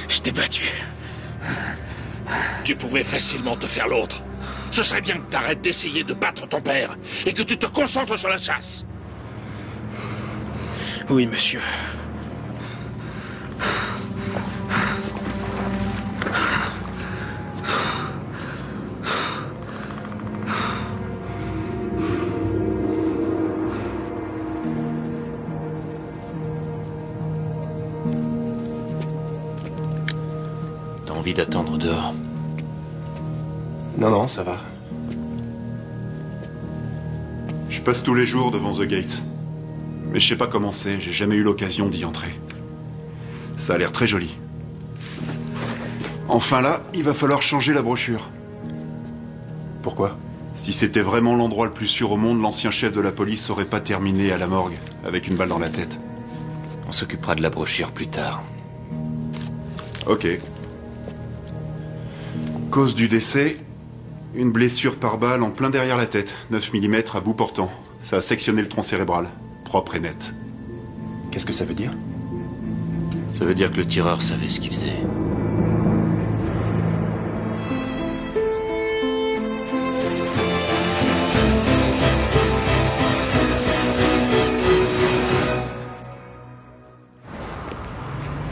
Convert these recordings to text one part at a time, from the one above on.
Je t'ai battu. Tu pouvais facilement te faire l'autre. Ce serait bien que t'arrêtes d'essayer de battre ton père et que tu te concentres sur la chasse. Oui, monsieur. T'as envie d'attendre dehors? Non, non, ça va. Je passe tous les jours devant The Gate. Mais je sais pas comment c'est, j'ai jamais eu l'occasion d'y entrer. Ça a l'air très joli. Enfin là, il va falloir changer la brochure. Pourquoi? Si c'était vraiment l'endroit le plus sûr au monde, l'ancien chef de la police aurait pas terminé à la morgue, avec une balle dans la tête. On s'occupera de la brochure plus tard. Ok. Cause du décès, une blessure par balle en plein derrière la tête, 9 mm à bout portant. Ça a sectionné le tronc cérébral. Propre et net. Qu'est-ce que ça veut dire? Ça veut dire que le tireur savait ce qu'il faisait.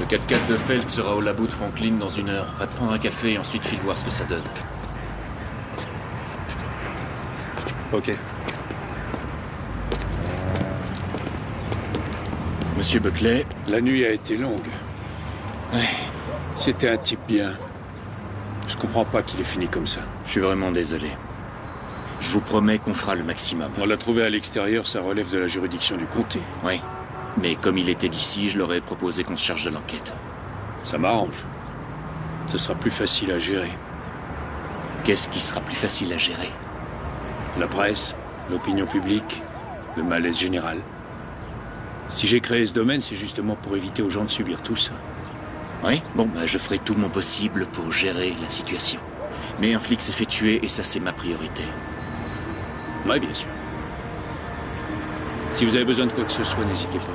Le 4x4 de Felt sera au labo de Franklin dans 1 heure. Va te prendre un café et ensuite file voir ce que ça donne. Ok. Monsieur Buckley. La nuit a été longue. Ouais, C'était un type bien. Je comprends pas qu'il ait fini comme ça. je suis vraiment désolé. Je vous promets qu'on fera le maximum. On l'a trouvé à l'extérieur, ça relève de la juridiction du comté. Oui. Mais comme il était d'ici, je leur ai proposé qu'on se charge de l'enquête. Ça m'arrange. Ce sera plus facile à gérer. Qu'est-ce qui sera plus facile à gérer? La presse, l'opinion publique, le malaise général. Si j'ai créé ce domaine, c'est justement pour éviter aux gens de subir tout ça. Oui, bon, bah, je ferai tout mon possible pour gérer la situation. Mais un flic s'est fait tuer et ça, c'est ma priorité. Oui, bien sûr. Si vous avez besoin de quoi que ce soit, n'hésitez pas.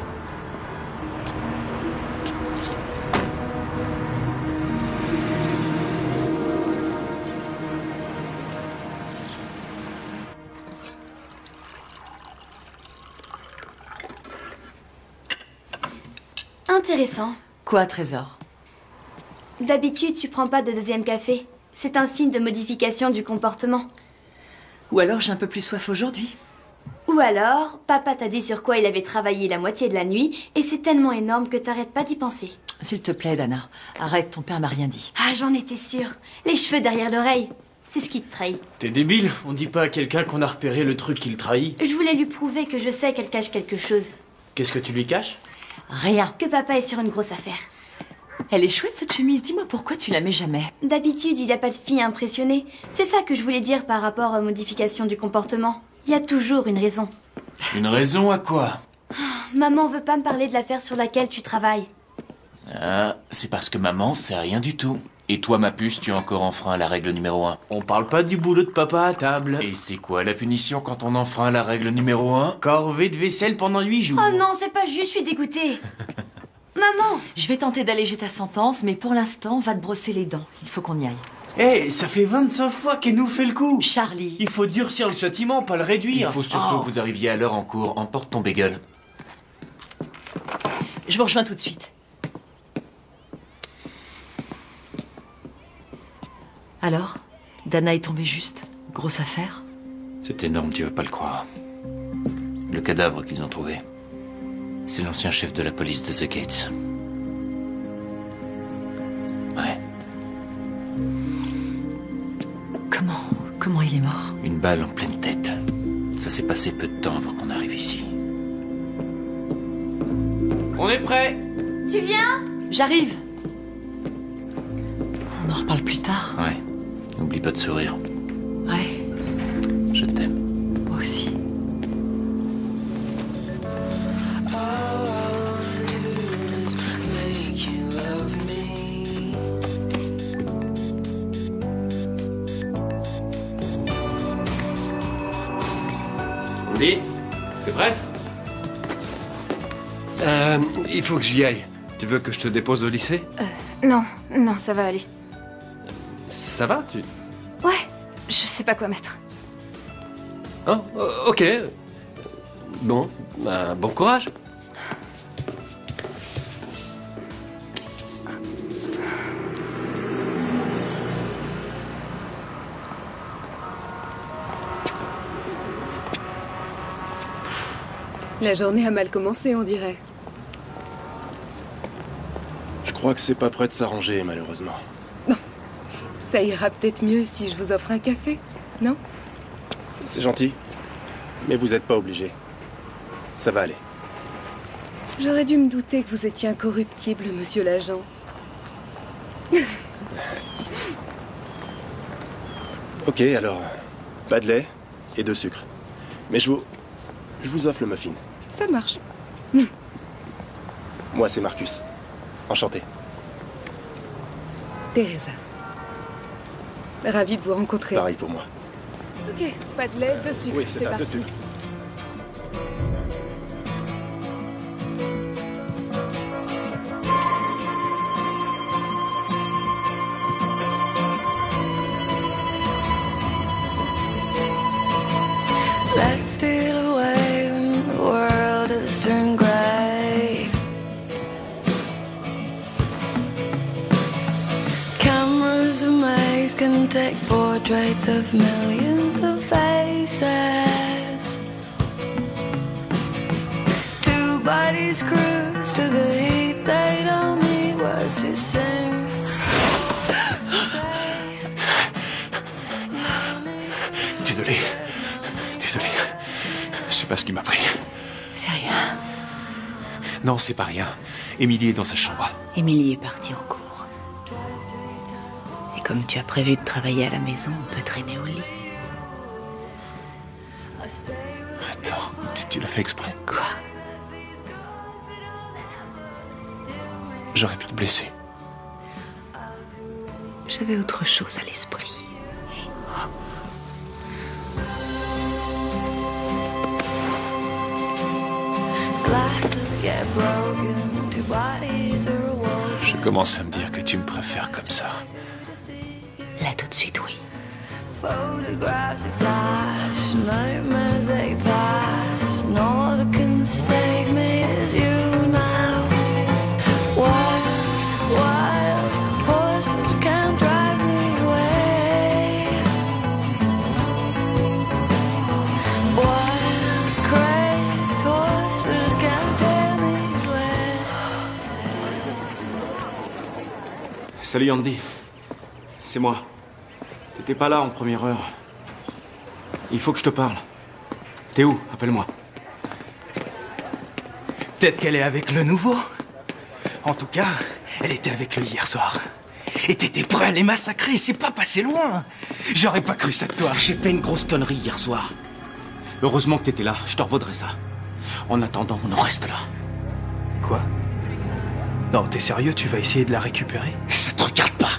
Intéressant. Quoi, Trésor? D'habitude, tu prends pas de deuxième café. C'est un signe de modification du comportement. Ou alors j'ai un peu plus soif aujourd'hui. Ou alors, papa t'a dit sur quoi il avait travaillé la moitié de la nuit et c'est tellement énorme que t'arrêtes pas d'y penser. S'il te plaît, Dana, arrête, ton père m'a rien dit. Ah, j'en étais sûre. Les cheveux derrière l'oreille. C'est ce qui te trahit. T'es débile? On dit pas à quelqu'un qu'on a repéré le truc qui le trahit. Je voulais lui prouver que je sais qu'elle cache quelque chose. Qu'est-ce que tu lui caches? Rien. Que papa est sur une grosse affaire. Elle est chouette cette chemise, dis-moi pourquoi tu la mets jamais. D'habitude, il n'y a pas de fille impressionnée. C'est ça que je voulais dire par rapport aux modifications du comportement. Il y a toujours une raison. Une raison à quoi? Maman veut pas me parler de l'affaire sur laquelle tu travailles. Ah, c'est parce que maman sait rien du tout. Et toi, ma puce, tu as encore enfreint la règle numéro 1. On parle pas du boulot de papa à table. Et c'est quoi la punition quand on enfreint la règle numéro 1? Corvée de vaisselle pendant 8 jours. Oh non, c'est pas juste, je suis dégoûtée. Maman! Je vais tenter d'alléger ta sentence, mais pour l'instant, va te brosser les dents. Il faut qu'on y aille. Eh, ça fait 25 fois qu'elle nous fait le coup. Charlie. Il faut durcir le châtiment, pas le Il réduire. faut surtout Oh. que vous arriviez à l'heure en cours. Emporte ton bagel. Je vous rejoins tout de suite. Alors, Dana est tombée juste. Grosse affaire. C'est énorme, tu vas pas le croire. Le cadavre qu'ils ont trouvé, c'est l'ancien chef de la police de The Gates. Ouais. Comment il est mort? Une balle en pleine tête. Ça s'est passé peu de temps avant qu'on arrive ici. On est prêt. Tu viens? J'arrive. On en reparle plus tard. Ouais. N'oublie pas de sourire. Ouais, Je t'aime. moi aussi. All I wanna do is make you love me. Il faut que j'y aille. Tu veux que je te dépose au lycée? Non, ça va aller. Ça va, tu... Ouais, je sais pas quoi mettre. Oh, ok. Bon, bah, bon courage. La journée a mal commencé, on dirait. Je crois que c'est pas prêt de s'arranger, malheureusement. Non. Ça ira peut-être mieux si je vous offre un café, non? C'est gentil, mais vous êtes pas obligé. Ça va aller. J'aurais dû me douter que vous étiez incorruptible, monsieur l'agent. Ok, alors, pas de lait et de sucre. Mais je vous offre le muffin. Ça marche. Moi, c'est Marcus. Enchanté. Teresa. Ravie de vous rencontrer. Pareil pour moi. Ok, pas de lait, de sucre. Oui, c'est ça, parti. de sucre. Let's steal away when the world has turned grey. Cameras and maze can take portraits of millions of faces. Two bodies cruise to the heat, they don't need words to sing. Désolé. Désolé. Je sais pas ce qui m'a pris. C'est rien. Non, c'est pas rien. Émilie est dans sa chambre. Émilie est partie en cours. Et comme tu as prévu de travailler à la maison, on peut traîner au lit. Attends, tu l'as fait exprès? Quoi? J'aurais pu te blesser. J'avais autre chose à l'esprit. Je commence à me dire que tu me préfères comme ça. Là tout de suite, oui. Photographs flash, nightmares they pass. And all that can save me is you now. Wild horses can't drive me away. Wild crazed horses can't tear me away. Salut Andy. C'est moi. T'étais pas là en première heure. Il faut que je te parle. T'es où? Appelle-moi. Peut-être qu'elle est avec le nouveau. En tout cas, elle était avec lui hier soir. Et t'étais prêt à les massacrer, c'est pas passé loin. J'aurais pas cru ça de toi. J'ai fait une grosse connerie hier soir. Heureusement que t'étais là, je te revaudrai ça. En attendant, on en reste là. Quoi? Non, t'es sérieux, tu vas essayer de la récupérer? Ça te regarde pas.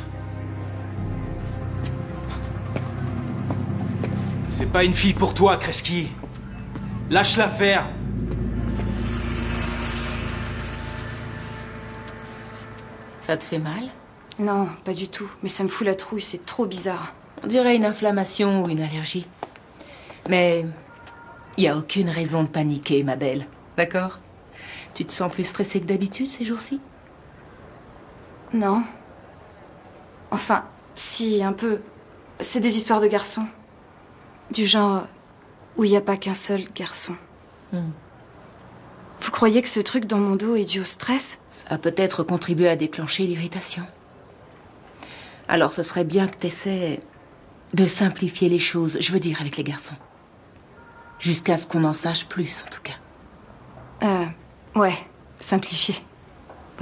C'est pas une fille pour toi, Kreski. Lâche-la faire. Ça te fait mal? Non, pas du tout. Mais ça me fout la trouille, c'est trop bizarre. On dirait une inflammation ou une allergie. Mais il n'y a aucune raison de paniquer, ma belle. D'accord? Tu te sens plus stressée que d'habitude ces jours-ci? Non. Enfin, si, un peu. C'est des histoires de garçons. Du genre où il n'y a pas qu'un seul garçon. Vous croyez que ce truc dans mon dos est dû au stress? Ça a peut-être contribué à déclencher l'irritation. Alors ce serait bien que tu essaies de simplifier les choses, je veux dire avec les garçons. Jusqu'à ce qu'on en sache plus, en tout cas. Ouais, simplifier.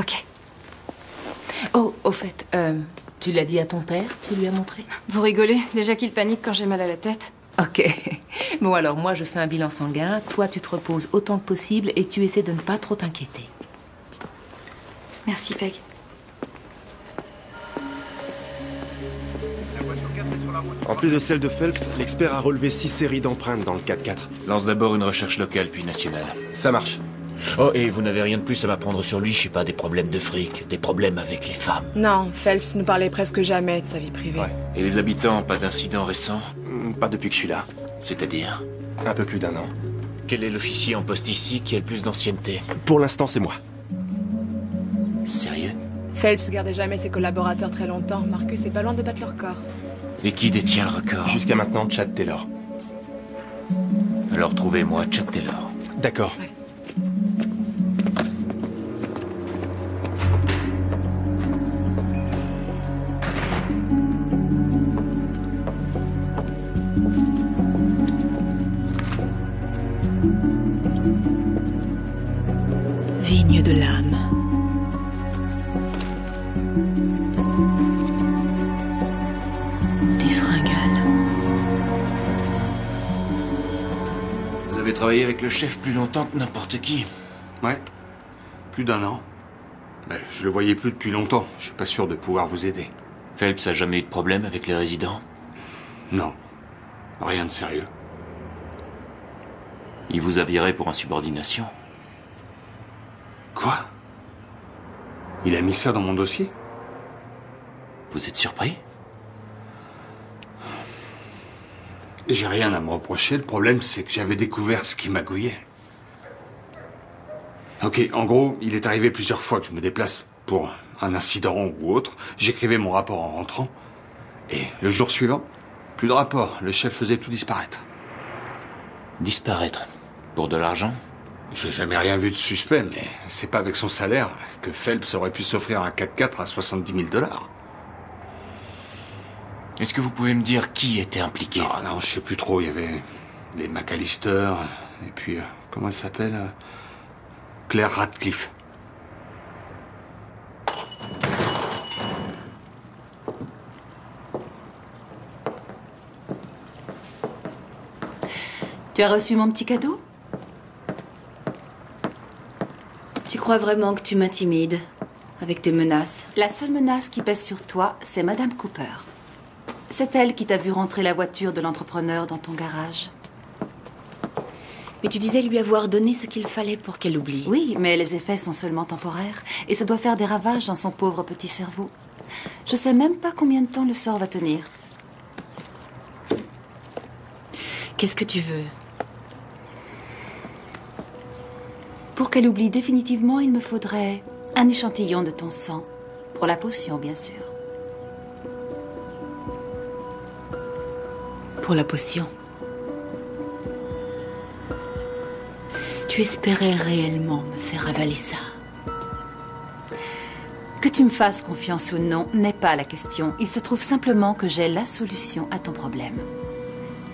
Ok. Oh, au fait, tu l'as dit à ton père? Tu lui as montré? Vous rigolez? Déjà qu'il panique quand j'ai mal à la tête. Ok. Bon alors, moi je fais un bilan sanguin, toi tu te reposes autant que possible et tu essaies de ne pas trop t'inquiéter. Merci, Peg. En plus de celle de Phelps, l'expert a relevé 6 séries d'empreintes dans le 4x4. Lance d'abord une recherche locale, puis nationale. Ça marche. Oh, et vous n'avez rien de plus à m'apprendre sur lui, je sais pas, des problèmes de fric, des problèmes avec les femmes. Non, Phelps ne parlait presque jamais de sa vie privée. Ouais. Et les habitants, pas d'incidents récents? Pas depuis que je suis là. C'est-à-dire? Un peu plus d'1 an. Quel est l'officier en poste ici qui a le plus d'ancienneté? Pour l'instant, c'est moi. Sérieux? Phelps gardait jamais ses collaborateurs très longtemps. Marcus est pas loin de battre leur corps. Et qui détient le record? Jusqu'à maintenant, Chad Taylor. Alors trouvez-moi Chad Taylor. D'accord. Ouais. Vigne de l'âme. Des fringales. Vous avez travaillé avec le chef plus longtemps que n'importe qui. Ouais. Plus d'1 an. Mais je le voyais plus depuis longtemps. Je suis pas sûr de pouvoir vous aider. Phelps a jamais eu de problème avec les résidents? Non. Rien de sérieux. Il vous a viré pour insubordination? Quoi? Il a mis ça dans mon dossier? Vous êtes surpris? J'ai rien à me reprocher. Le problème, c'est que j'avais découvert ce qui magouillait. Ok, en gros, il est arrivé plusieurs fois que je me déplace pour un incident ou autre. J'écrivais mon rapport en rentrant. Et le jour suivant, plus de rapport. Le chef faisait tout disparaître. Disparaître? Pour de l'argent? J'ai jamais rien vu de suspect, mais c'est pas avec son salaire que Phelps aurait pu s'offrir un 4x4 à 70 000 $. Est-ce que vous pouvez me dire qui était impliqué? Ah non, je sais plus trop. Il y avait les McAllister, et puis, comment elle s'appelle? Claire Radcliffe. Tu as reçu mon petit cadeau? Tu crois vraiment que tu m'intimides avec tes menaces? La seule menace qui pèse sur toi, c'est Madame Cooper. C'est elle qui t'a vu rentrer la voiture de l'entrepreneur dans ton garage. Mais tu disais lui avoir donné ce qu'il fallait pour qu'elle oublie. Oui, mais les effets sont seulement temporaires et ça doit faire des ravages dans son pauvre petit cerveau. Je sais même pas combien de temps le sort va tenir. Qu'est-ce que tu veux? Pour qu'elle oublie définitivement, il me faudrait un échantillon de ton sang. Pour la potion, bien sûr. Pour la potion. Tu espérais réellement me faire avaler ça? Que tu me fasses confiance ou non n'est pas la question. Il se trouve simplement que j'ai la solution à ton problème.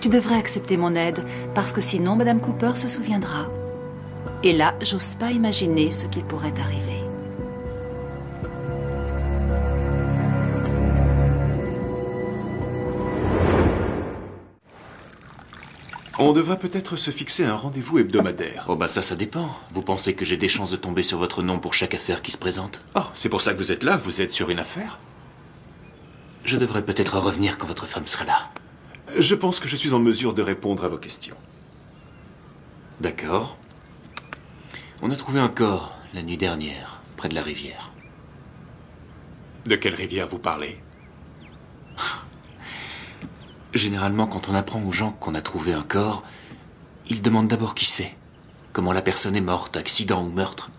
Tu devrais accepter mon aide, parce que sinon Madame Cooper se souviendra. Et là, j'ose pas imaginer ce qui pourrait arriver. On devrait peut-être se fixer un rendez-vous hebdomadaire. Oh bah ça dépend. Vous pensez que j'ai des chances de tomber sur votre nom pour chaque affaire qui se présente? Oh, c'est pour ça que vous êtes là? Vous êtes sur une affaire? Je devrais peut-être revenir quand votre femme sera là. Je pense que je suis en mesure de répondre à vos questions. D'accord. On a trouvé un corps la nuit dernière, près de la rivière. De quelle rivière vous parlez? Généralement, quand on apprend aux gens qu'on a trouvé un corps, ils demandent d'abord qui c'est, comment la personne est morte, accident ou meurtre.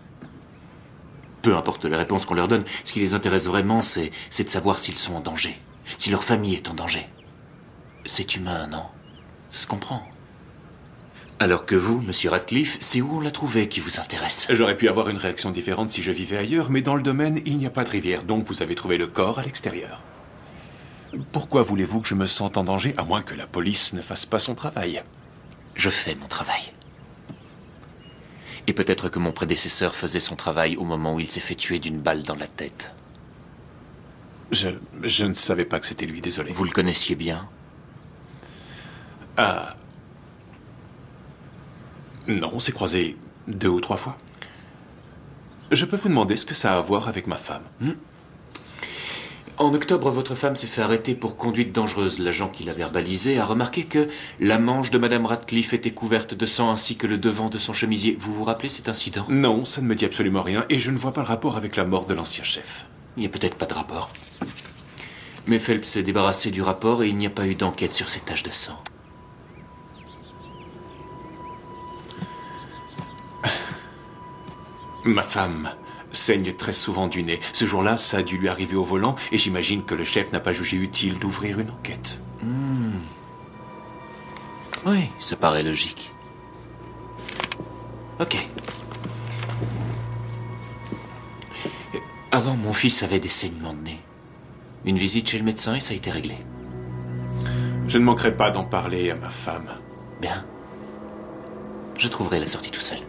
Peu importe la réponse qu'on leur donne, ce qui les intéresse vraiment, c'est de savoir s'ils sont en danger, si leur famille est en danger. C'est humain, non? Ça se comprend. Alors que vous, monsieur Radcliffe, c'est où on l'a trouvé qui vous intéresse? J'aurais pu avoir une réaction différente si je vivais ailleurs, mais dans le domaine, il n'y a pas de rivière, donc vous avez trouvé le corps à l'extérieur. Pourquoi voulez-vous que je me sente en danger, à moins que la police ne fasse pas son travail? Je fais mon travail. Et peut-être que mon prédécesseur faisait son travail au moment où il s'est fait tuer d'une balle dans la tête. Je ne savais pas que c'était lui, désolé. Vous le connaissiez bien? Ah... Non, on s'est croisés 2 ou 3 fois. Je peux vous demander ce que ça a à voir avec ma femme? En octobre, votre femme s'est fait arrêter pour conduite dangereuse. L'agent qui l'a verbalisé a remarqué que la manche de Madame Radcliffe était couverte de sang ainsi que le devant de son chemisier. Vous vous rappelez cet incident? Non, ça ne me dit absolument rien et je ne vois pas le rapport avec la mort de l'ancien chef. Il n'y a peut-être pas de rapport. Mais Phelps s'est débarrassé du rapport et il n'y a pas eu d'enquête sur ces taches de sang. Ma femme saigne très souvent du nez. Ce jour-là, ça a dû lui arriver au volant et j'imagine que le chef n'a pas jugé utile d'ouvrir une enquête. Oui, ça paraît logique. Ok. Avant, mon fils avait des saignements de nez. Une visite chez le médecin et ça a été réglé. Je ne manquerai pas d'en parler à ma femme. Bien. Je trouverai la sortie tout seul.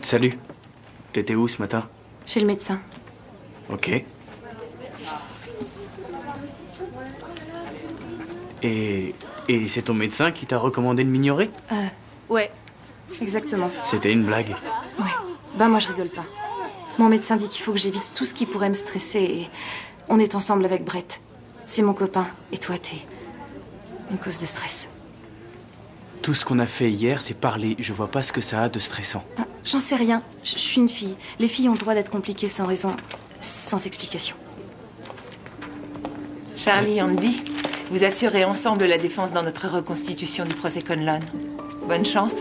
Salut. T'étais où ce matin? Chez le médecin. Ok. Et c'est ton médecin qui t'a recommandé de m'ignorer? Ouais, exactement. C'était une blague. Ouais. Ben moi je rigole pas. Mon médecin dit qu'il faut que j'évite tout ce qui pourrait me stresser et on est ensemble avec Brett. C'est mon copain et toi t'es une cause de stress. Tout ce qu'on a fait hier, c'est parler. Je vois pas ce que ça a de stressant. Ah, j'en sais rien. Je suis une fille. Les filles ont le droit d'être compliquées sans raison, sans explication. Charlie, Andy, vous assurez ensemble la défense dans notre reconstitution du procès Conlon. Bonne chance.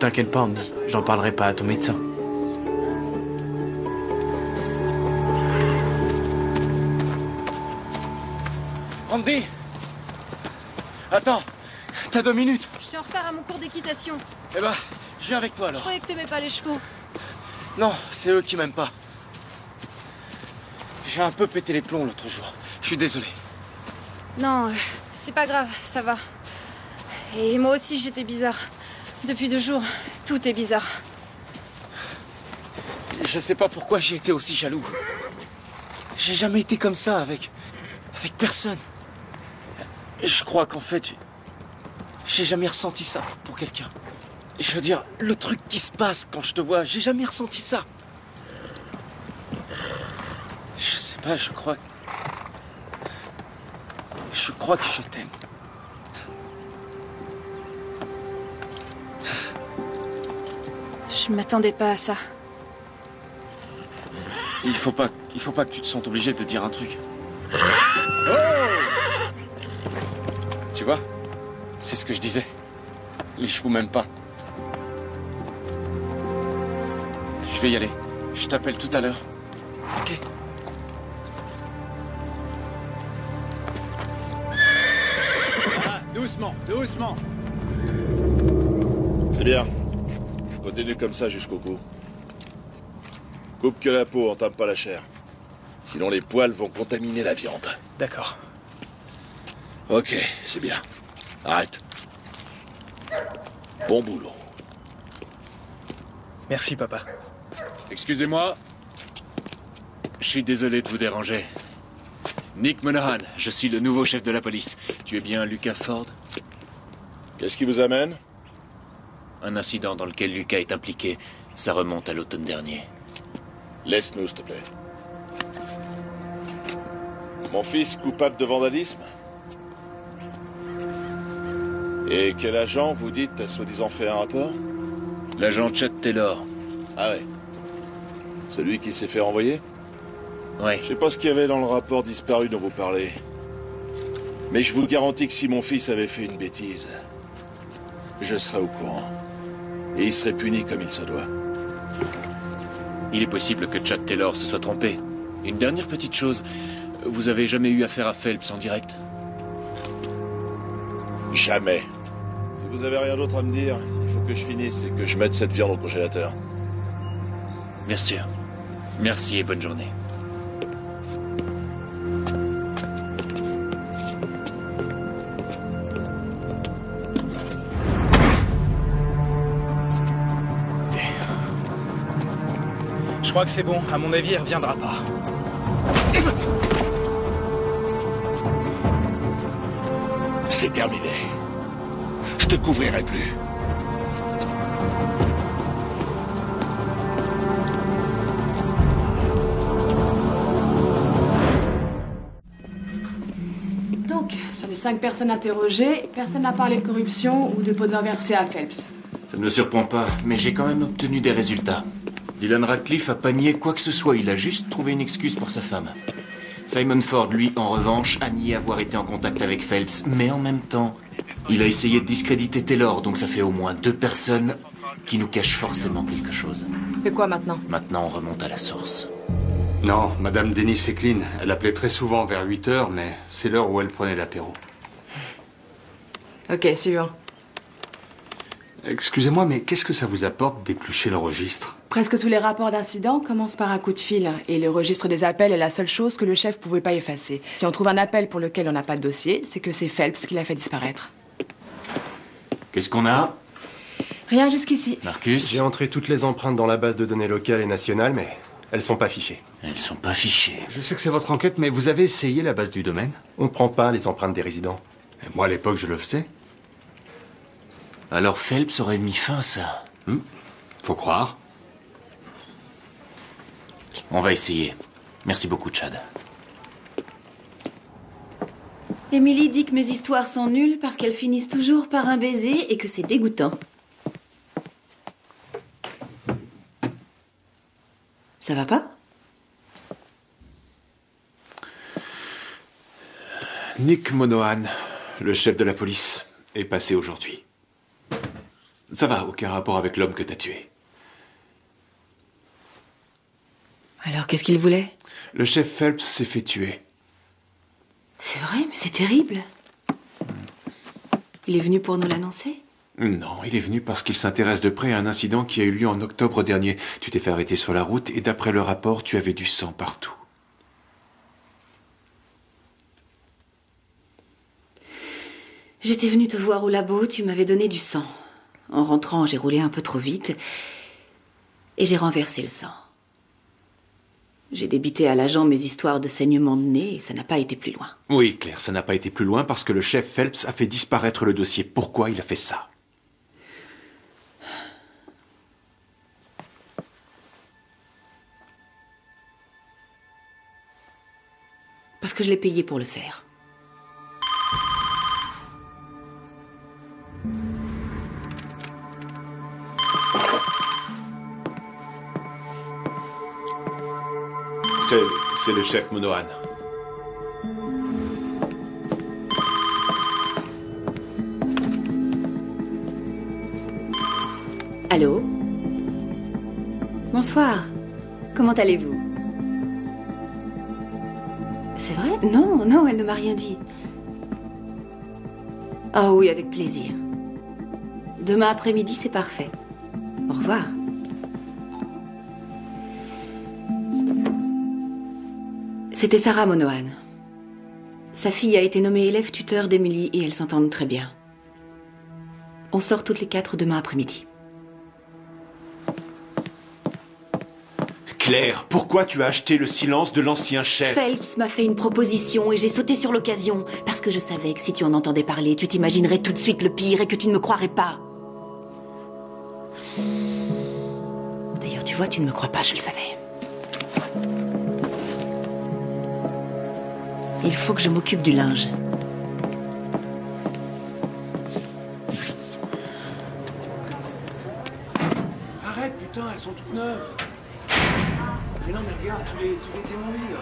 T'inquiète pas, Andy. J'en parlerai pas à ton médecin. Andy! Attends, t'as 2 minutes. Je suis en retard à mon cours d'équitation. Eh ben, je viens avec toi Je alors. croyais que t'aimais pas les chevaux. Non, c'est eux qui m'aiment pas. J'ai un peu pété les plombs l'autre jour. Je suis désolé. Non, c'est pas grave, ça va. Et moi aussi j'étais bizarre. Depuis 2 jours, tout est bizarre. Je sais pas pourquoi j'ai été aussi jaloux. J'ai jamais été comme ça avec personne. Je crois qu'en fait, j'ai jamais ressenti ça pour quelqu'un. Je veux dire, le truc qui se passe quand je te vois, j'ai jamais ressenti ça. Je sais pas, je crois que je t'aime. Je m'attendais pas à ça. Il faut pas que tu te sentes obligé de dire un truc. Oh! Tu vois, c'est ce que je disais. Les chevaux m'aiment pas. Je vais y aller. Je t'appelle tout à l'heure. Ok. Ah, doucement, doucement. C'est bien. Continue comme ça jusqu'au cou. Coupe que la peau, entame pas la chair. Sinon les poils vont contaminer la viande. D'accord. Ok, c'est bien. Arrête. Bon boulot. Merci, papa. Excusez-moi. Je suis désolé de vous déranger. Nick Monahan, je suis le nouveau chef de la police. Tu es bien Lucas Ford? Qu'est-ce qui vous amène? Un incident dans lequel Lucas est impliqué. Ça remonte à l'automne dernier. Laisse-nous, s'il te plaît. Mon fils coupable de vandalisme? Et quel agent, vous dites, a soi-disant fait un rapport? L'agent Chad Taylor. Ah ouais. Celui qui s'est fait renvoyer? Ouais. Je sais pas ce qu'il y avait dans le rapport disparu dont vous parlez. Mais je vous garantis que si mon fils avait fait une bêtise, je serais au courant. Et il serait puni comme il se doit. Il est possible que Chad Taylor se soit trompé. Une dernière petite chose. Vous avez jamais eu affaire à Phelps en direct? Jamais. Si vous avez rien d'autre à me dire, il faut que je finisse et que je mette cette viande au congélateur. Bien sûr. Merci et bonne journée. crois que c'est bon. À mon avis, elle reviendra pas. C'est terminé. Je te couvrirai plus. Donc, sur les 5 personnes interrogées, personne n'a parlé de corruption ou de pots de vin versés à Phelps. Ça ne me surprend pas, mais j'ai quand même obtenu des résultats. Dylan Radcliffe a pas nié quoi que ce soit, il a juste trouvé une excuse pour sa femme. Simon Ford, lui, en revanche, a nié avoir été en contact avec Phelps, mais en même temps, il a essayé de discréditer Taylor, donc ça fait au moins 2 personnes qui nous cachent forcément quelque chose. Et quoi maintenant? Maintenant, on remonte à la source. Non, Madame Dennis est clean. Elle appelait très souvent vers 8 heures, mais c'est l'heure où elle prenait l'apéro. Ok, suivant. Excusez-moi, mais qu'est-ce que ça vous apporte d'éplucher le registre? Presque tous les rapports d'incidents commencent par un coup de fil, et le registre des appels est la seule chose que le chef pouvait pas effacer. Si on trouve un appel pour lequel on n'a pas de dossier, c'est que c'est Phelps qui l'a fait disparaître. Qu'est-ce qu'on a? Rien jusqu'ici. Marcus? J'ai entré toutes les empreintes dans la base de données locale et nationale, mais elles sont pas fichées. Elles sont pas fichées. Je sais que c'est votre enquête, mais vous avez essayé la base du domaine? On ne prend pas les empreintes des résidents. Et moi, à l'époque, je le faisais. Alors Phelps aurait mis fin à ça. Faut croire. On va essayer. Merci beaucoup, Chad. Emily dit que mes histoires sont nulles parce qu'elles finissent toujours par un baiser et que c'est dégoûtant. Ça va pas? Nick Monohan, le chef de la police, est passé aujourd'hui. Ça va, aucun rapport avec l'homme que t'as tué. Alors, qu'est-ce qu'il voulait? Le chef Phelps s'est fait tuer. C'est vrai, mais c'est terrible. Il est venu pour nous l'annoncer? Non, il est venu parce qu'il s'intéresse de près à un incident qui a eu lieu en octobre dernier. Tu t'es fait arrêter sur la route et d'après le rapport, tu avais du sang partout. J'étais venue te voir au labo, tu m'avais donné du sang. En rentrant, j'ai roulé un peu trop vite et j'ai renversé le sang. J'ai débité à l'agent mes histoires de saignement de nez et ça n'a pas été plus loin. Oui, Claire, ça n'a pas été plus loin parce que le chef Phelps a fait disparaître le dossier. Pourquoi il a fait ça? Parce que je l'ai payé pour le faire. C'est le chef Monohan. Allô? Bonsoir. Comment allez-vous? C'est vrai? Non, non, elle ne m'a rien dit. Ah oui, avec plaisir. Demain après-midi, c'est parfait. Au revoir. C'était Sarah Monohan. Sa fille a été nommée élève tuteur d'Emily et elles s'entendent très bien. On sort toutes les 4 demain après-midi. Claire, pourquoi tu as acheté le silence de l'ancien chef? Phelps m'a fait une proposition et j'ai sauté sur l'occasion parce que je savais que si tu en entendais parler, tu t'imaginerais tout de suite le pire et que tu ne me croirais pas. D'ailleurs, tu vois, tu ne me crois pas, je le savais. Il faut que je m'occupe du linge. Arrête, putain, elles sont toutes neuves. Mais non, mais regarde, tous les démolis, là.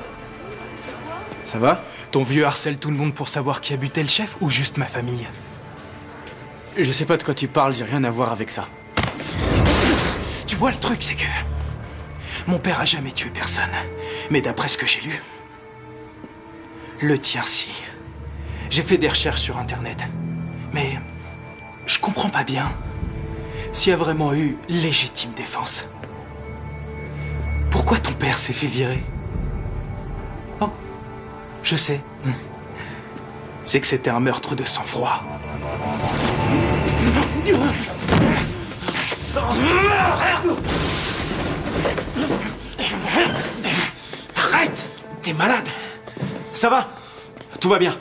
Ça va? Ton vieux harcèle tout le monde pour savoir qui a buté le chef ou juste ma famille? Je sais pas de quoi tu parles, j'ai rien à voir avec ça. Tu vois, le truc, c'est que... Mon père a jamais tué personne. Mais d'après ce que j'ai lu... Le tien, si. J'ai fait des recherches sur Internet. Mais... je comprends pas bien. S'il y a vraiment eu légitime défense. Pourquoi ton père s'est fait virer? Oh, je sais. C'est que c'était un meurtre de sang-froid. Arrête! T'es malade! Ça va? Tout va bien.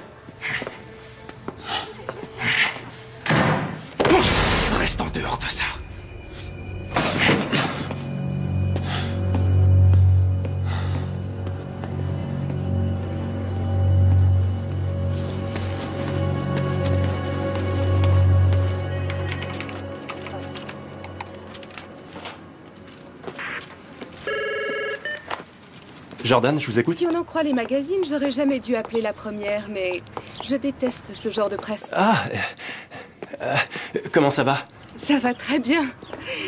Reste en dehors de ça. Jordan, je vous écoute. Si on en croit les magazines, j'aurais jamais dû appeler la première, mais je déteste ce genre de presse. Ah, comment ça va? Ça va très bien.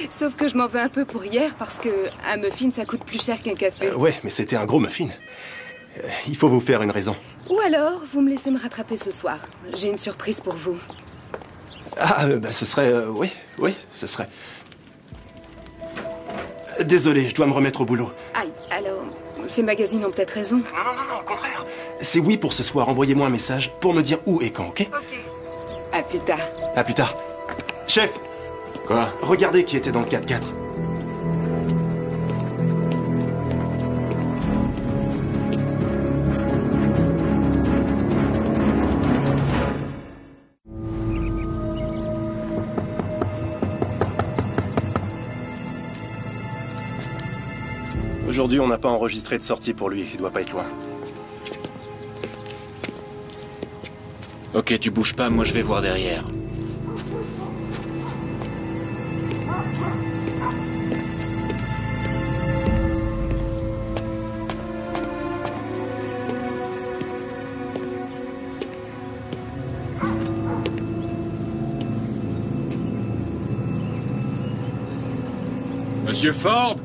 Sauf que je m'en veux un peu pour hier parce que un muffin, ça coûte plus cher qu'un café. Ouais, mais c'était un gros muffin. Il faut vous faire une raison. Ou alors, vous me laissez me rattraper ce soir. J'ai une surprise pour vous. Ah, ce serait... oui, ce serait... Désolé, je dois me remettre au boulot. Aïe, alors, ces magazines ont peut-être raison. Non, au contraire. C'est oui pour ce soir. Envoyez-moi un message pour me dire où et quand, ok? À plus tard. À plus tard. Chef! Quoi? Regardez qui était dans le 4x4. Aujourd'hui, on n'a pas enregistré de sortie pour lui. Il doit pas être loin. Ok, tu bouges pas, moi je vais voir derrière. Monsieur Ford?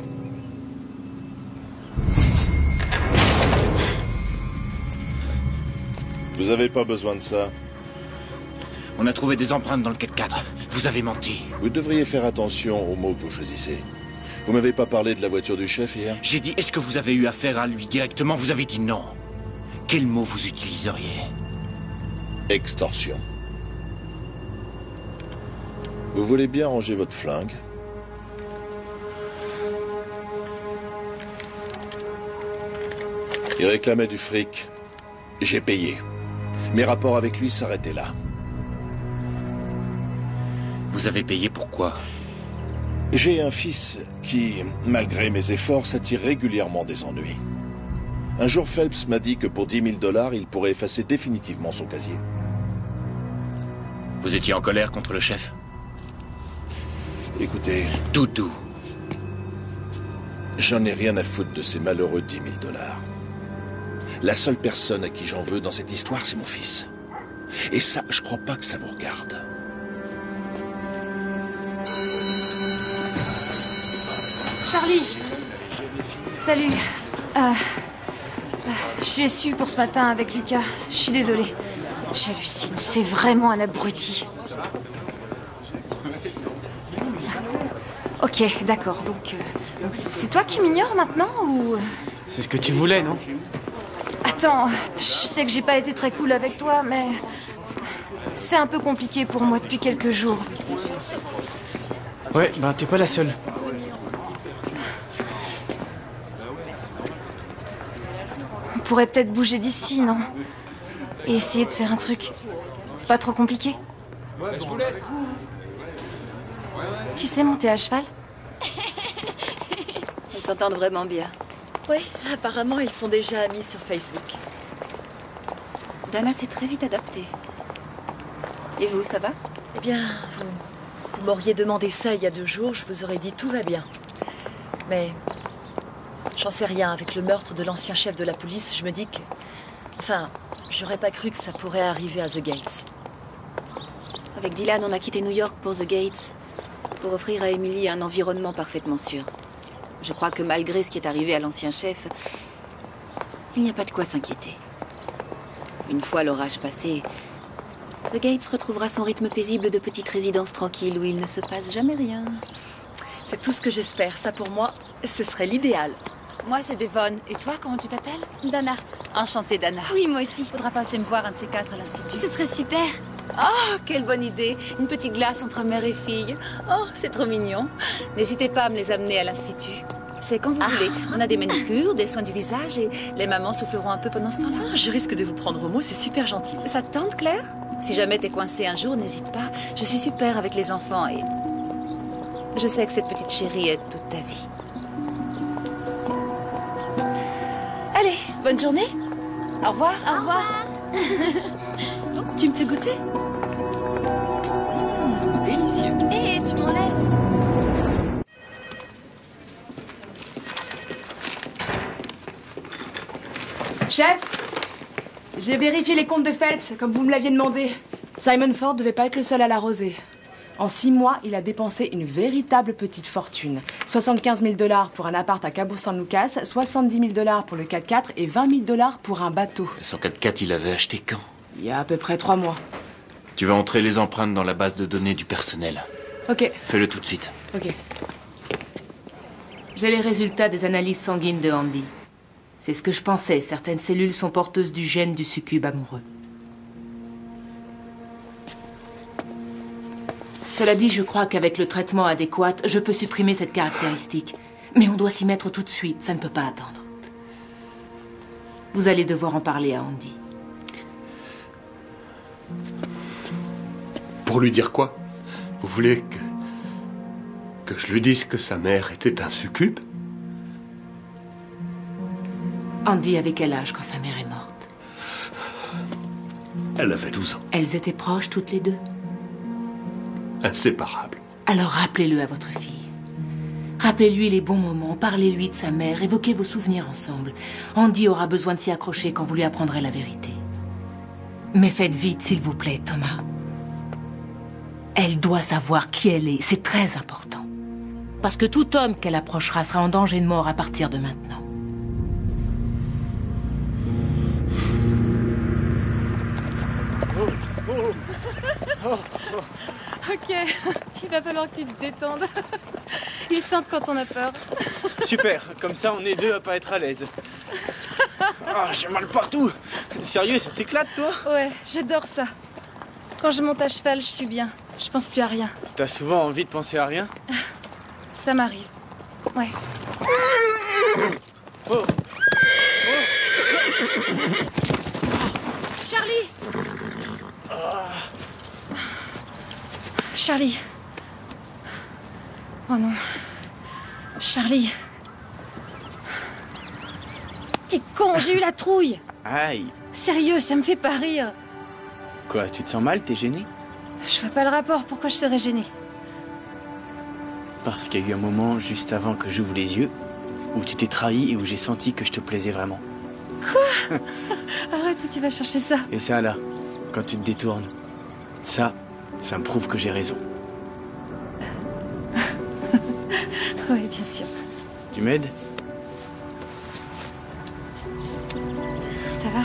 Vous avez pas besoin de ça. On a trouvé des empreintes dans le 4x4. Vous avez menti. Vous devriez faire attention aux mots que vous choisissez. Vous m'avez pas parlé de la voiture du chef hier? J'ai dit, est-ce que vous avez eu affaire à lui directement? Vous avez dit non. Quel mot vous utiliseriez? Extorsion. Vous voulez bien ranger votre flingue? Il réclamait du fric. J'ai payé. Mes rapports avec lui s'arrêtaient là. Vous avez payé pourquoi? J'ai un fils qui, malgré mes efforts, s'attire régulièrement des ennuis. Un jour, Phelps m'a dit que pour 10 000 $, il pourrait effacer définitivement son casier. Vous étiez en colère contre le chef? Écoutez... Doudou. J'en ai rien à foutre de ces malheureux 10 000 $. La seule personne à qui j'en veux dans cette histoire, c'est mon fils. Et ça, je crois pas que ça vous regarde. Charlie! Salut. J'ai su pour ce matin avec Lucas. Je suis désolée. J'hallucine. C'est vraiment un abruti. Ok, d'accord. Donc c'est toi qui m'ignores maintenant ou... C'est ce que tu voulais, non? Attends, je sais que j'ai pas été très cool avec toi, mais... C'est un peu compliqué pour moi depuis quelques jours. Ouais, ben t'es pas la seule. On pourrait peut-être bouger d'ici, non? Et essayer de faire un truc pas trop compliqué. Ouais, je vous laisse. Tu sais monter à cheval? Ils s'entendent vraiment bien. Oui, apparemment, ils sont déjà amis sur Facebook. Dana s'est très vite adaptée. Et vous, ça va? Eh bien, vous m'auriez demandé ça il y a 2 jours, je vous aurais dit tout va bien. Mais j'en sais rien. Avec le meurtre de l'ancien chef de la police, je me dis que... Enfin, j'aurais pas cru que ça pourrait arriver à The Gates. Avec Dylan, on a quitté New York pour The Gates, pour offrir à Emily un environnement parfaitement sûr. Je crois que malgré ce qui est arrivé à l'ancien chef, il n'y a pas de quoi s'inquiéter. Une fois l'orage passé, The Gates retrouvera son rythme paisible de petite résidence tranquille où il ne se passe jamais rien. C'est tout ce que j'espère. Ça, pour moi, ce serait l'idéal. Moi, c'est Devon. Et toi, comment tu t'appelles? Dana. Enchantée, Dana. Oui, moi aussi. Faudra passer me voir un de ces 4 à l'Institut. Ce serait super. Oh, quelle bonne idée! Une petite glace entre mère et fille. Oh, c'est trop mignon. N'hésitez pas à me les amener à l'Institut. C'est quand vous voulez. On a des manicures, des soins du visage et les mamans souffleront un peu pendant ce temps-là. Je risque de vous prendre au mot, c'est super gentil. Ça te tente, Claire? Si jamais t'es coincée un jour, n'hésite pas. Je suis super avec les enfants et je sais que cette petite chérie est toute ta vie. Allez, bonne journée. Au revoir. Au revoir. Tu me fais goûter? Délicieux. Hé, tu m'en laisses. Chef, j'ai vérifié les comptes de Phelps, comme vous me l'aviez demandé. Simon Ford devait pas être le seul à l'arroser. En 6 mois, il a dépensé une véritable petite fortune. 75 000 $ pour un appart à Cabo San Lucas, 70 000 $ pour le 4x4 et 20 000 $ pour un bateau. Son 4x4, il avait acheté quand? Il y a à peu près 3 mois. Tu vas entrer les empreintes dans la base de données du personnel. Ok. Fais-le tout de suite. Ok. J'ai les résultats des analyses sanguines de Andy. C'est ce que je pensais. Certaines cellules sont porteuses du gène du succube amoureux. Cela dit, je crois qu'avec le traitement adéquat, je peux supprimer cette caractéristique. Mais on doit s'y mettre tout de suite. Ça ne peut pas attendre. Vous allez devoir en parler à Andy. Pour lui dire quoi? Vous voulez que je lui dise que sa mère était un succube? Andy avait quel âge quand sa mère est morte? Elle avait 12 ans. Elles étaient proches toutes les deux? Inséparables. Alors rappelez-le à votre fille. Rappelez-lui les bons moments, parlez-lui de sa mère, évoquez vos souvenirs ensemble. Andy aura besoin de s'y accrocher quand vous lui apprendrez la vérité. Mais faites vite, s'il vous plaît, Thomas. Elle doit savoir qui elle est, c'est très important. Parce que tout homme qu'elle approchera sera en danger de mort à partir de maintenant. Ok, il va falloir que tu te détendes. Ils sentent quand on a peur. Super, comme ça on est deux à pas être à l'aise. Ah, j'ai mal partout. Sérieux, ça t'éclate toi? Ouais, j'adore ça. Quand je monte à cheval, je suis bien. Je pense plus à rien. T'as souvent envie de penser à rien? Ça m'arrive. Ouais. Oh. Charlie! Charlie. Oh non. Charlie. T'es con, j'ai eu la trouille. Aïe. Sérieux, ça me fait pas rire. Quoi, tu te sens mal? T'es gêné? Je vois pas le rapport, pourquoi je serais gênée? Parce qu'il y a eu un moment juste avant que j'ouvre les yeux où tu t'es trahi et où j'ai senti que je te plaisais vraiment. Quoi? Arrête, tu vas chercher ça. Et ça là, quand tu te détournes, ça me prouve que j'ai raison. Oui, bien sûr. Tu m'aides? Ça va?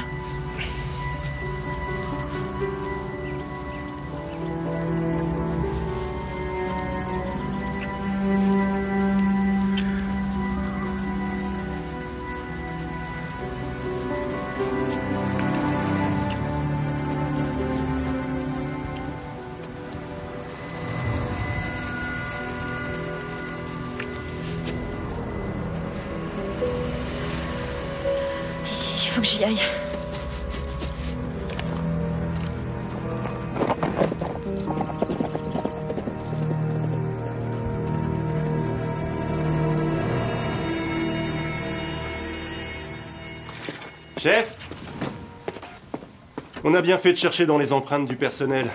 Il faut que j'y aille. Chef, on a bien fait de chercher dans les empreintes du personnel.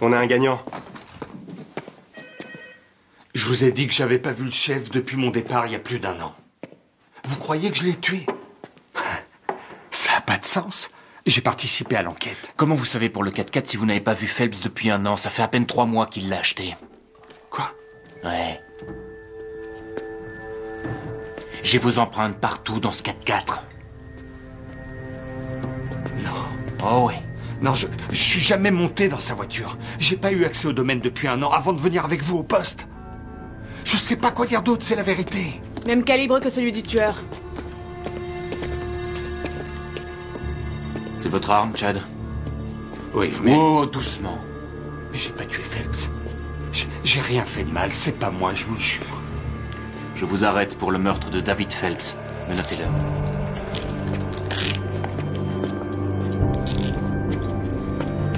On a un gagnant. Je vous ai dit que j'avais pas vu le chef depuis mon départ il y a plus d'1 an. Vous croyez que je l'ai tué? Ça n'a pas de sens. J'ai participé à l'enquête. Comment vous savez pour le 4x4 si vous n'avez pas vu Phelps depuis 1 an? Ça fait à peine 3 mois qu'il l'a acheté. Quoi? Ouais. J'ai vos empreintes partout dans ce 4x4. Non. Oh ouais. Non, je suis jamais monté dans sa voiture. J'ai pas eu accès au domaine depuis 1 an avant de venir avec vous au poste. Je sais pas quoi dire d'autre, c'est la vérité. Même calibre que celui du tueur. C'est votre arme, Chad? Oui, mais... Oh, doucement. Mais j'ai pas tué Phelps. J'ai rien fait de mal, c'est pas moi, je vous le jure. Je vous arrête pour le meurtre de David Phelps. Menotez-le.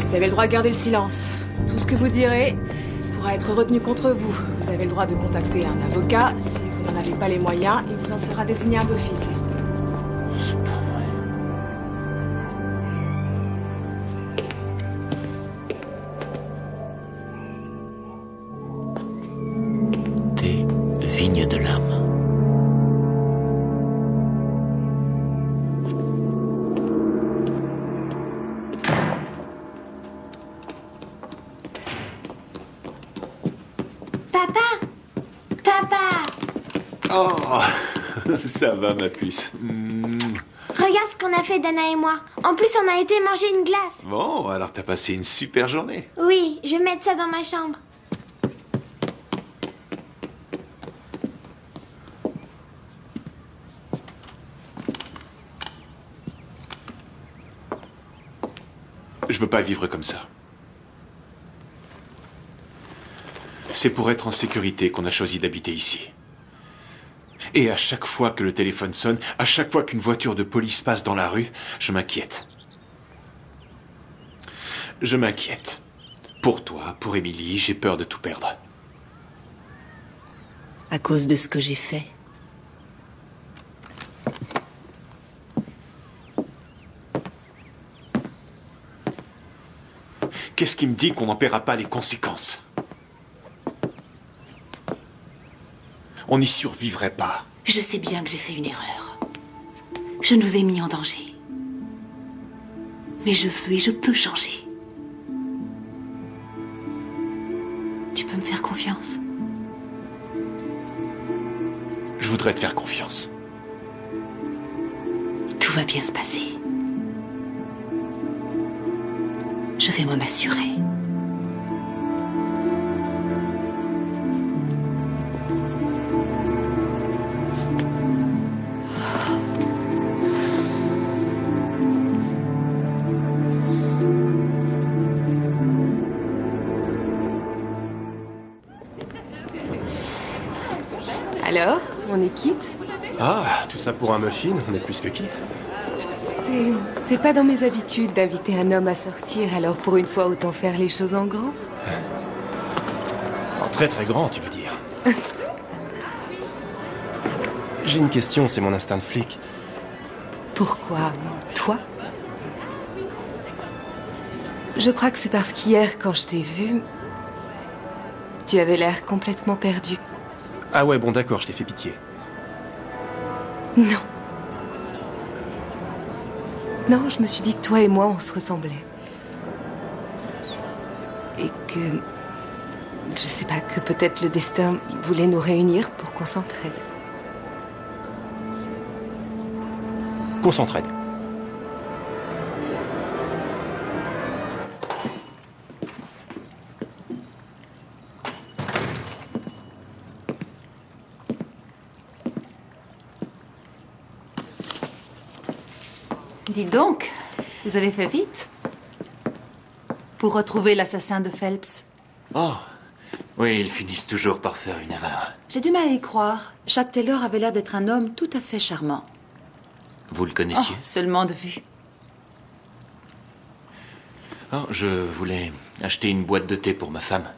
Vous avez le droit de garder le silence. Tout ce que vous direz pourra être retenu contre vous. Vous avez le droit de contacter un avocat. Si vous n'en avez pas les moyens, il vous en sera désigné un d'office. Thé, vigne de l'âme. Oh, ça va, ma puce. Regarde ce qu'on a fait, Dana et moi. En plus, on a été manger une glace. Bon, alors t'as passé une super journée. Oui, je vais mettre ça dans ma chambre. Je veux pas vivre comme ça. C'est pour être en sécurité qu'on a choisi d'habiter ici. Et à chaque fois que le téléphone sonne, à chaque fois qu'une voiture de police passe dans la rue, je m'inquiète. Je m'inquiète. Pour toi, pour Émilie, j'ai peur de tout perdre. À cause de ce que j'ai fait. Qu'est-ce qui me dit qu'on n'en paiera pas les conséquences? On n'y survivrait pas. Je sais bien que j'ai fait une erreur. Je nous ai mis en danger. Mais je veux et je peux changer. Tu peux me faire confiance? Je voudrais te faire confiance. Tout va bien se passer. Je vais m'en assurer. Alors, on est quitte? Ah, tout ça pour un muffin, on est plus que quitte. C'est pas dans mes habitudes d'inviter un homme à sortir, alors pour une fois, autant faire les choses en grand. En très très grand, tu veux dire. J'ai une question, c'est mon instinct de flic. Pourquoi toi? Je crois que c'est parce qu'hier, quand je t'ai vu, tu avais l'air complètement perdu. Ah ouais, bon d'accord, je t'ai fait pitié. Non. Non, je me suis dit que toi et moi, on se ressemblait. Et que... Je sais pas, que peut-être le destin voulait nous réunir pour qu'on s'entraide. Qu'on s'entraide. Dites donc, vous avez fait vite pour retrouver l'assassin de Phelps. Oh, oui, ils finissent toujours par faire une erreur. J'ai du mal à y croire. Chad Taylor avait l'air d'être un homme tout à fait charmant. Vous le connaissiez? Oh, seulement de vue. Oh, je voulais acheter une boîte de thé pour ma femme.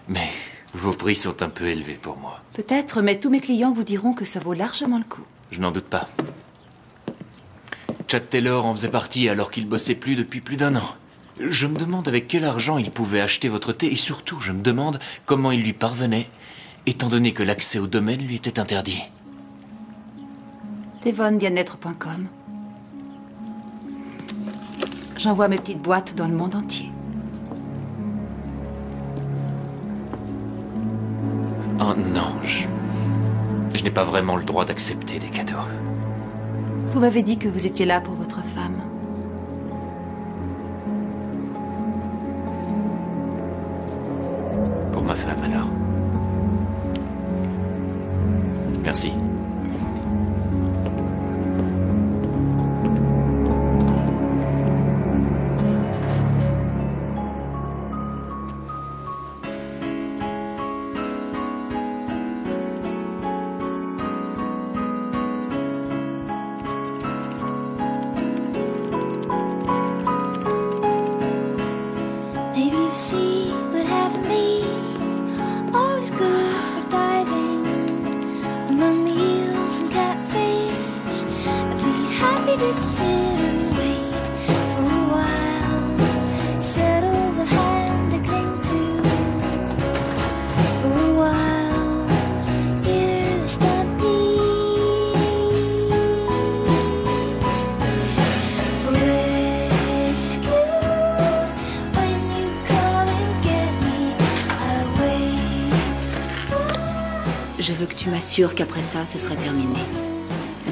Mais vos prix sont un peu élevés pour moi. Peut-être, mais tous mes clients vous diront que ça vaut largement le coup. Je n'en doute pas. Chad Taylor en faisait partie alors qu'il bossait plus depuis plus d'1 an. Je me demande avec quel argent il pouvait acheter votre thé et surtout, je me demande comment il lui parvenait, étant donné que l'accès au domaine lui était interdit. DevonBienêtre.com. J'envoie mes petites boîtes dans le monde entier. Oh non, je n'ai pas vraiment le droit d'accepter des cadeaux. Vous m'avez dit que vous étiez là pour votre femme. Pour ma femme, alors. Merci. Je veux que tu m'assures qu'après ça, ce sera terminé.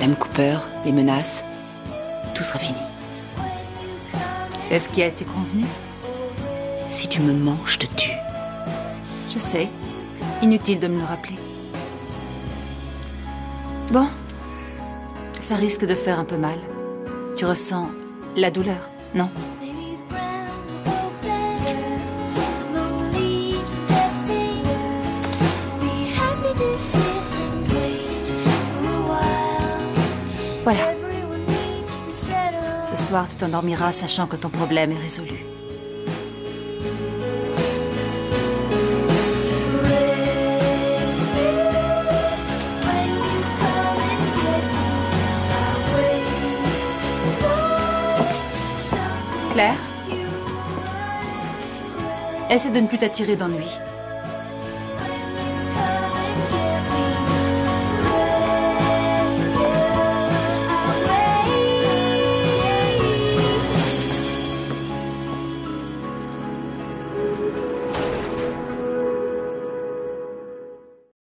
Dame Cooper, les menaces, tout sera fini. C'est ce qui a été convenu? Si tu me mens, je te tue. Je sais. Inutile de me le rappeler. Bon. Ça risque de faire un peu mal. Tu ressens la douleur, non? Voilà. Ce soir, tu t'endormiras sachant que ton problème est résolu. Claire, essaie de ne plus t'attirer d'ennui.